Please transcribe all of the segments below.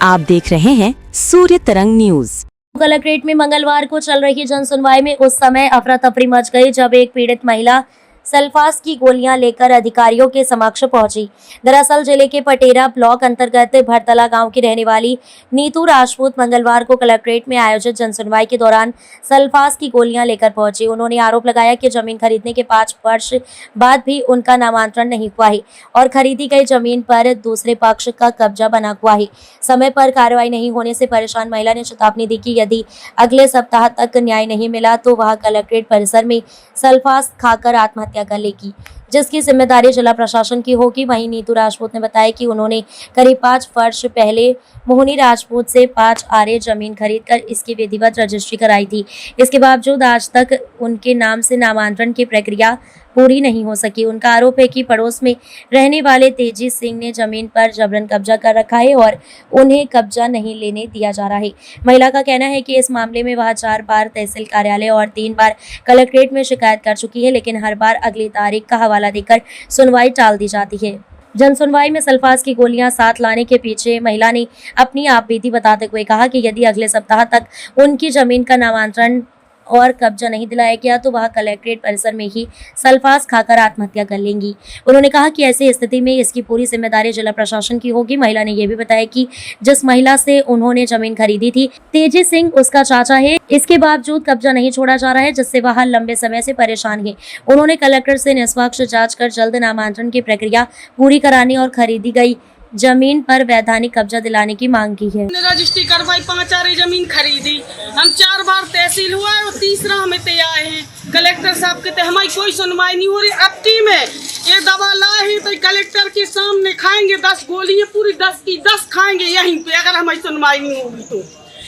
आप देख रहे हैं सूर्य तरंग न्यूज। कलेक्ट्रेट में मंगलवार को चल रही जन सुनवाई में उस समय अफरा तफरी मच गई जब एक पीड़ित महिला सल्फास की गोलियां लेकर अधिकारियों के समक्ष पहुंची। दरअसल जिले के पटेरा ब्लॉक अंतर्गत भरतला गांव की रहने वाली नीतू राजपूत मंगलवार को कलेक्ट्रेट में आयोजित जनसुनवाई के दौरान सल्फास की गोलियां लेकर पहुंची। उन्होंने आरोप लगाया कि जमीन खरीदने के 5 वर्ष बाद भी उनका नामांतरण नहीं हुआ है और खरीदी गई जमीन पर दूसरे पक्ष का कब्जा बना हुआ है। समय पर कार्रवाई नहीं होने से परेशान महिला ने चेतावनी दी कि यदि अगले सप्ताह तक न्याय नहीं मिला तो वह कलेक्ट्रेट परिसर में सल्फास खाकर आत्महत्या कर लेगी, जिसकी जिम्मेदारी जिला प्रशासन की होगी। वहीं नीतू राजपूत ने बताया कि उन्होंने करीब 5 वर्ष पहले मोहनी राजपूत से 5 आरे जमीन खरीदकर इसकी विधिवत रजिस्ट्री कराई थी। इसके बावजूद आज तक उनके नाम से नामांतरण की प्रक्रिया पूरी नहीं हो सकी। उनका आरोप है कि पड़ोस में रहने वाले तेजी सिंह ने जमीन पर जबरन कब्जा कर रखा है और उन्हें कब्जा नहीं लेने दिया जा रहा है। महिला का कहना है कि इस मामले में वह 4 बार तहसील कार्यालय और 3 बार कलेक्ट्रेट में शिकायत कर चुकी है, लेकिन हर बार अगली तारीख का हवाला देकर सुनवाई टाल दी जाती है। जन सुनवाई में सल्फास की गोलियां साथ लाने के पीछे महिला ने अपनी आपबीती बताते हुए कहा कि यदि अगले सप्ताह तक उनकी जमीन का नामांतरण और कब्जा नहीं दिलाया गया तो वह कलेक्ट्रेट परिसर में ही सल्फास खाकर आत्महत्या कर लेंगी। उन्होंने कहा कि ऐसी स्थिति में इसकी पूरी जिम्मेदारी जिला प्रशासन की होगी। महिला ने यह भी बताया कि जिस महिला से उन्होंने जमीन खरीदी थी तेजी सिंह उसका चाचा है, इसके बावजूद कब्जा नहीं छोड़ा जा रहा है, जिससे वह लंबे समय से परेशान है। उन्होंने कलेक्टर से निष्पक्ष जांच कर जल्द नामांतरण की प्रक्रिया पूरी कराने और खरीदी गई जमीन पर वैधानिक कब्जा दिलाने की मांग की है। रजिस्ट्री करवाई, 5 आरे जमीन खरीदी, हम 4 बार तहसील हुआ है और तीसरा हमें ते आए हैं। कलेक्टर साहब कहते हमारी कोई सुनवाई नहीं हो रही। अब की में ये दवा लाए हैं तो कलेक्टर के सामने खाएंगे 10 गोलियां, पूरी 10 की 10 खाएंगे यहीं पे, अगर हमारी सुनवाई नहीं होगी तो।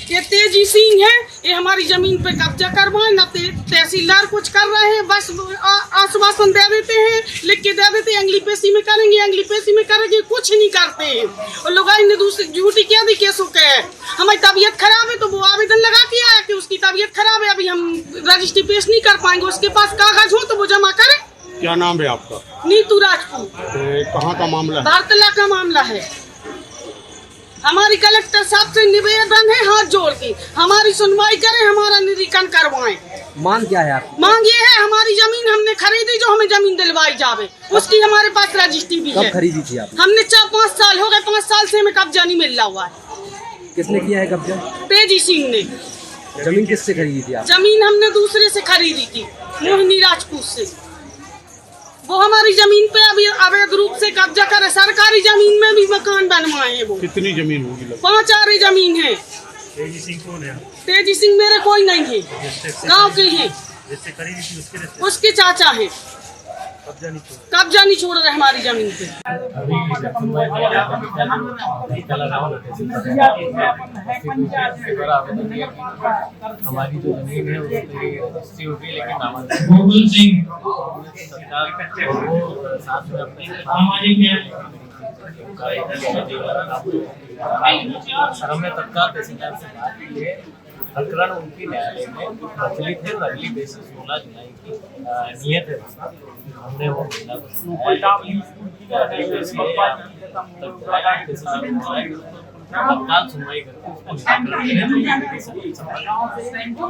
ये तेजी सिंह है, ये हमारी जमीन पे कब्जा करवाए, न तहसीलदार कुछ कर रहे हैं, बस आश्वासन दे देते हैं, लिख के दे देते हैं, अंगली पेशी में करेंगे, अंगली पेशी में करेंगे, कुछ नहीं करते हैं। और लोग ने दूसरी झूठी क्या दी केसों के, हमारी तबीयत खराब है तो वो आवेदन लगा के आया कि उसकी तबीयत खराब है, अभी हम रजिस्ट्री पेश नहीं कर पाएंगे, उसके पास कागज हो तो वो जमा करे। क्या नाम है आपका? नीतू राजपूत। कहाँ का मामला है? भरतला का मामला है। हमारी कलेक्टर साहब से निवेदन है हाथ जोड़ के हमारी सुनवाई करें, हमारा निरीक्षण करवाएं। मांग क्या है आपकी? मांग ये है हमारी जमीन हमने खरीदी, जो हमें जमीन दिलवाई जावे, उसकी हमारे पास रजिस्ट्री भी है। कब खरीदी थी आपने? हमने 4-5 साल हो गए, 5 साल से हमें कब्जा नहीं मिल रहा हुआ है। किसने किया है कब्जा? तेजी सिंह ने। जमीन किससे खरीदी थी आप? जमीन हमने दूसरे से खरीदी थी, मोहिनी राजपूत से। वो हमारी जमीन पे अभी अवैध रूप से कब्जा करे, सरकारी जमीन में भी मकान बनवाए हैं। वो कितनी जमीन होगी? 5 आरे जमीन है। तेजी सिंह कौन है? तेजी सिंह मेरे कोई नहीं है, गांव के हैं, उसके चाचा हैं। कब्जा नहीं छोड़ रहे हमारी जमीन पे। हमारी जो जमीन है उसकी रजिस्ट्री होगी, लेकिन सर हमने तत्काल तहसीलदार से बात की है। प्रकरण उनकी न्यायालय में प्रचलित है और अगली बेसिस 16 जुलाई की नियत है। हमने वो तत्काल सुनवाई करके